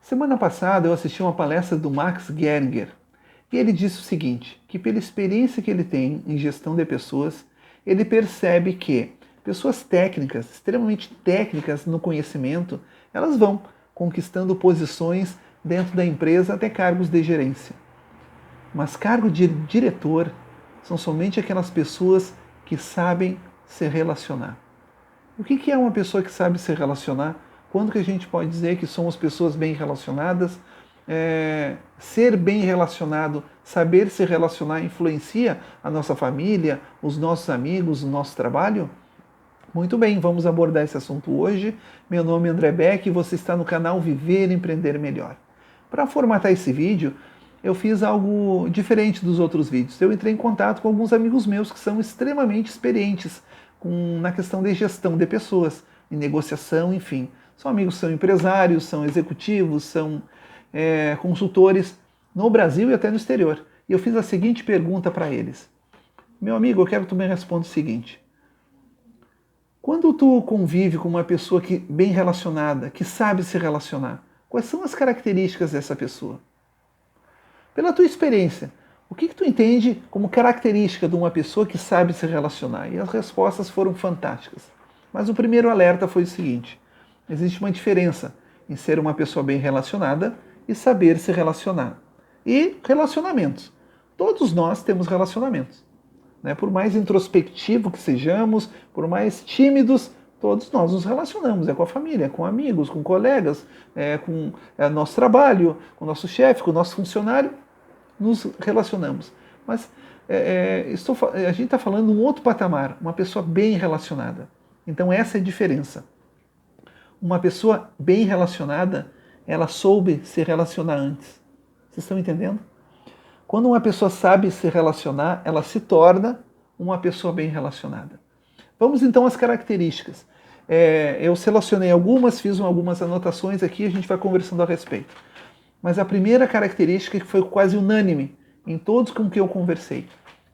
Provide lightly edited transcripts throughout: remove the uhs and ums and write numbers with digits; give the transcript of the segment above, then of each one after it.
Semana passada eu assisti uma palestra do Max Geringer e ele disse o seguinte, que pela experiência que ele tem em gestão de pessoas, ele percebe que pessoas técnicas, extremamente técnicas no conhecimento, elas vão conquistando posições dentro da empresa até cargos de gerência. Mas cargo de diretor são somente aquelas pessoas que sabem se relacionar. O que é uma pessoa que sabe se relacionar? Quando que a gente pode dizer que somos pessoas bem relacionadas? Ser bem relacionado, saber se relacionar influencia a nossa família, os nossos amigos, o nosso trabalho? Muito bem, vamos abordar esse assunto hoje. Meu nome é André Beck e você está no canal Viver e Empreender Melhor. Para formatar esse vídeo, eu fiz algo diferente dos outros vídeos. Eu entrei em contato com alguns amigos meus que são extremamente experientes na questão de gestão de pessoas, em negociação, enfim. São amigos, são empresários, são executivos, são consultores no Brasil e até no exterior. E eu fiz a seguinte pergunta para eles. Meu amigo, eu quero que tu me responda o seguinte. Quando tu convive com uma pessoa bem relacionada, que sabe se relacionar, quais são as características dessa pessoa? Pela tua experiência, o que tu entende como característica de uma pessoa que sabe se relacionar? E as respostas foram fantásticas. Mas o primeiro alerta foi o seguinte: existe uma diferença em ser uma pessoa bem relacionada e saber se relacionar. E relacionamentos. Todos nós temos relacionamentos. Por mais introspectivo que sejamos, por mais tímidos, todos nós nos relacionamos. É com a família, com amigos, com colegas, com nosso trabalho, com o nosso chefe, com o nosso funcionário. Nos relacionamos. Mas a gente está falando de um outro patamar, uma pessoa bem relacionada. Então essa é a diferença. Uma pessoa bem relacionada, ela soube se relacionar antes. Vocês estão entendendo? Quando uma pessoa sabe se relacionar, ela se torna uma pessoa bem relacionada. Vamos então às características. Eu selecionei algumas, fiz algumas anotações aqui, a gente vai conversando a respeito. Mas a primeira característica que foi quase unânime em todos com que eu conversei,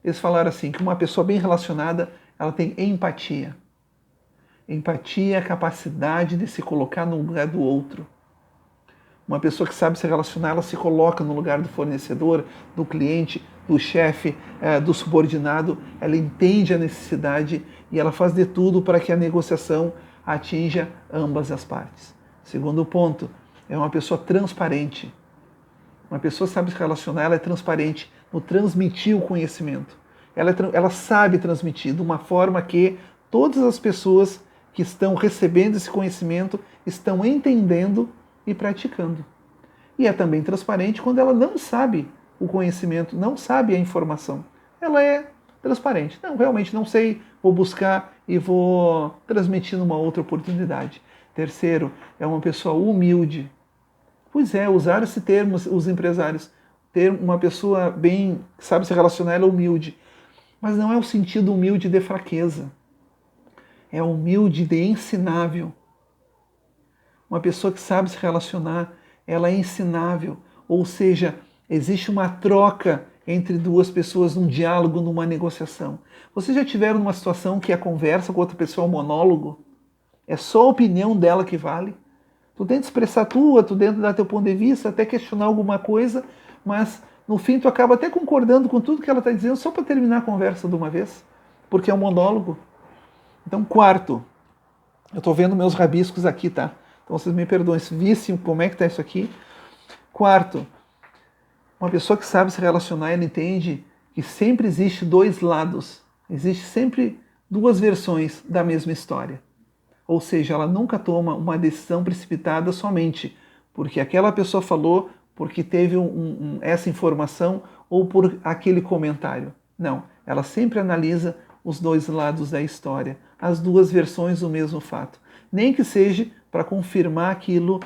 eles falaram assim, que uma pessoa bem relacionada, ela tem empatia. Empatia é a capacidade de se colocar no lugar do outro. Uma pessoa que sabe se relacionar, ela se coloca no lugar do fornecedor, do cliente, do chefe, do subordinado, ela entende a necessidade e ela faz de tudo para que a negociação atinja ambas as partes. Segundo ponto, é uma pessoa transparente. Uma pessoa que sabe se relacionar, ela é transparente no transmitir o conhecimento. Ela sabe transmitir de uma forma que todas as pessoas que estão recebendo esse conhecimento estão entendendo e praticando. E é também transparente quando ela não sabe o conhecimento, não sabe a informação. Ela é transparente. Não, realmente não sei, vou buscar e vou transmitir numa outra oportunidade. Terceiro, é uma pessoa humilde. Pois é, usar esse termo, os empresários. Ter uma pessoa bem, que sabe se relacionar, ela é humilde. Mas não é o sentido humilde de fraqueza. É humilde de ensinável. Uma pessoa que sabe se relacionar, ela é ensinável. Ou seja, existe uma troca entre duas pessoas, num diálogo, numa negociação. Vocês já tiveram uma situação que a conversa com outra pessoa é um monólogo? É só a opinião dela que vale? Tu tenta expressar tu tenta dar teu ponto de vista, até questionar alguma coisa, mas no fim tu acaba até concordando com tudo que ela está dizendo só para terminar a conversa de uma vez, porque é um monólogo. Então, quarto, eu estou vendo meus rabiscos aqui, tá? Então vocês me perdoem, se vissem como é que está isso aqui. Quarto, uma pessoa que sabe se relacionar, ela entende que sempre existe dois lados, existe sempre duas versões da mesma história. Ou seja, ela nunca toma uma decisão precipitada somente porque aquela pessoa falou, porque teve essa informação ou por aquele comentário. Não, ela sempre analisa os dois lados da história, as duas versões do mesmo fato. Nem que seja para confirmar aquilo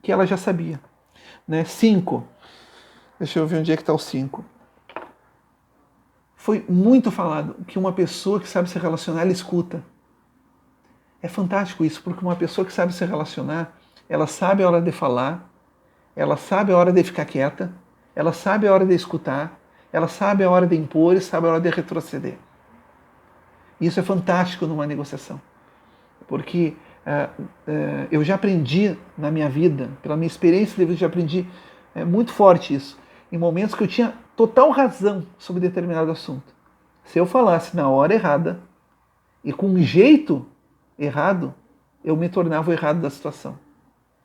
que ela já sabia. 5. Deixa eu ver onde é que está o 5. Foi muito falado que uma pessoa que sabe se relacionar, ela escuta. É fantástico isso, porque uma pessoa que sabe se relacionar, ela sabe a hora de falar, ela sabe a hora de ficar quieta, ela sabe a hora de escutar, ela sabe a hora de impor e sabe a hora de retroceder. Isso é fantástico numa negociação, porque Eu já aprendi na minha vida, pela minha experiência de vida, eu já aprendi muito forte isso, em momentos que eu tinha total razão sobre determinado assunto. Se eu falasse na hora errada e com um jeito errado, eu me tornava o errado da situação.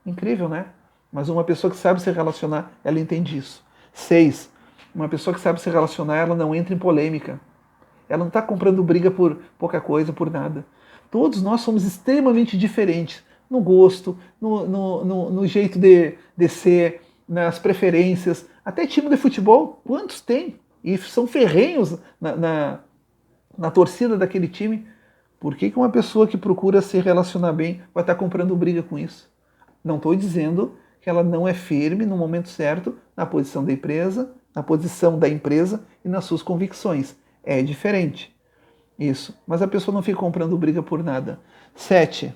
Incrível, né? Mas uma pessoa que sabe se relacionar, ela entende isso. 6. Uma pessoa que sabe se relacionar, ela não entra em polêmica. Ela não está comprando briga por pouca coisa, por nada. Todos nós somos extremamente diferentes no gosto, no jeito de ser, nas preferências. Até time de futebol, quantos tem? E são ferrenhos na torcida daquele time. Por que uma pessoa que procura se relacionar bem vai estar comprando briga com isso? Não estou dizendo que ela não é firme no momento certo na posição da empresa, e nas suas convicções. É diferente. Isso. Mas a pessoa não fica comprando briga por nada. 7.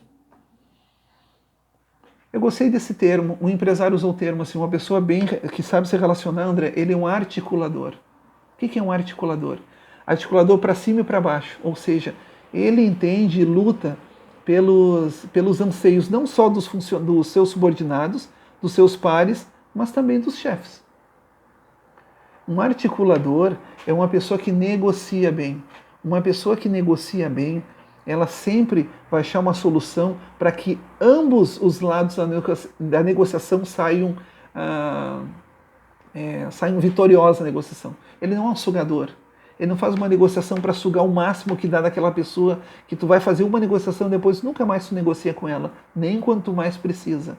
Eu gostei desse termo. Um empresário usou o termo assim, uma pessoa bem que sabe se relacionar, André, ele é um articulador. O que é um articulador? Articulador para cima e para baixo. Ou seja, ele entende e luta pelos anseios não só dos seus subordinados, dos seus pares, mas também dos chefes. Um articulador é uma pessoa que negocia bem. Uma pessoa que negocia bem, ela sempre vai achar uma solução para que ambos os lados da negociação saiam vitoriosos na negociação. Ele não é um sugador. Ele não faz uma negociação para sugar o máximo que dá daquela pessoa, que tu vai fazer uma negociação e depois nunca mais tu negocia com ela, nem quando tu mais precisa.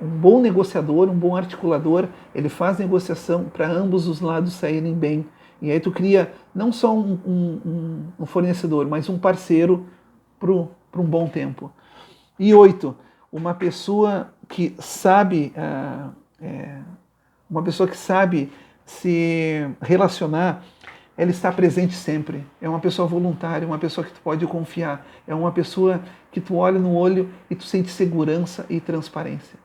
Um bom negociador, um bom articulador, ele faz negociação para ambos os lados saírem bem. E aí tu cria não só um fornecedor, mas um parceiro para um bom tempo. E 8, uma pessoa que sabe se relacionar, ela está presente sempre. É uma pessoa voluntária, uma pessoa que tu pode confiar. É uma pessoa que tu olha no olho e tu sente segurança e transparência.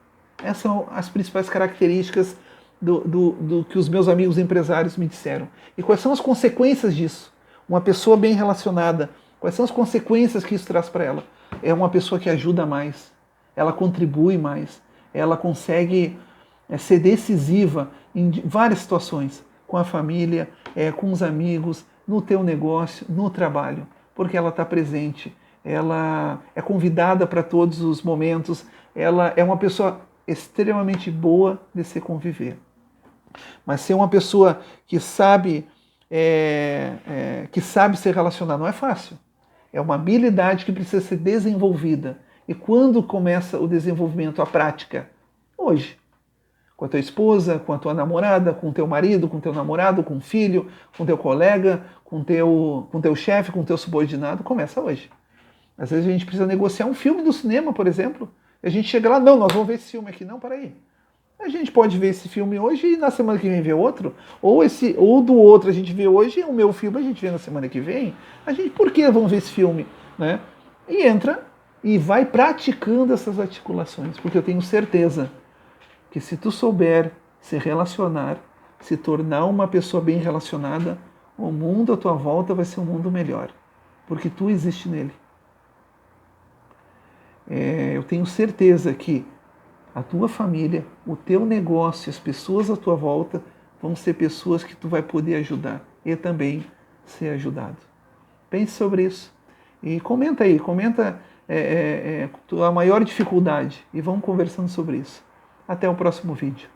Essas são as principais características do que os meus amigos empresários me disseram. E quais são as consequências disso? Uma pessoa bem relacionada, quais são as consequências que isso traz para ela? É uma pessoa que ajuda mais, ela contribui mais, ela consegue ser decisiva em várias situações, com a família, com os amigos, no teu negócio, no trabalho, porque ela está presente, ela é convidada para todos os momentos, ela é uma pessoa extremamente boa de se conviver. Mas ser uma pessoa que sabe se relacionar não é fácil. É uma habilidade que precisa ser desenvolvida. E quando começa o desenvolvimento, a prática? Hoje. Com a tua esposa, com a tua namorada, com o teu marido, com o teu namorado, com o filho, com o teu colega, com o teu chefe, com o teu subordinado, começa hoje. Às vezes a gente precisa negociar um filme do cinema, por exemplo, e a gente chega lá, não, nós vamos ver esse filme aqui, não, peraí. A gente pode ver esse filme hoje e na semana que vem ver outro, ou do outro a gente vê hoje e o meu filme a gente vê na semana que vem. Por que vamos ver esse filme? Né? E entra e vai praticando essas articulações, porque eu tenho certeza que se tu souber se relacionar, se tornar uma pessoa bem relacionada, o mundo à tua volta vai ser um mundo melhor, porque tu existe nele. Eu tenho certeza que a tua família, o teu negócio, as pessoas à tua volta vão ser pessoas que tu vai poder ajudar e também ser ajudado. Pense sobre isso e comenta aí, a maior dificuldade e vamos conversando sobre isso. Até o próximo vídeo.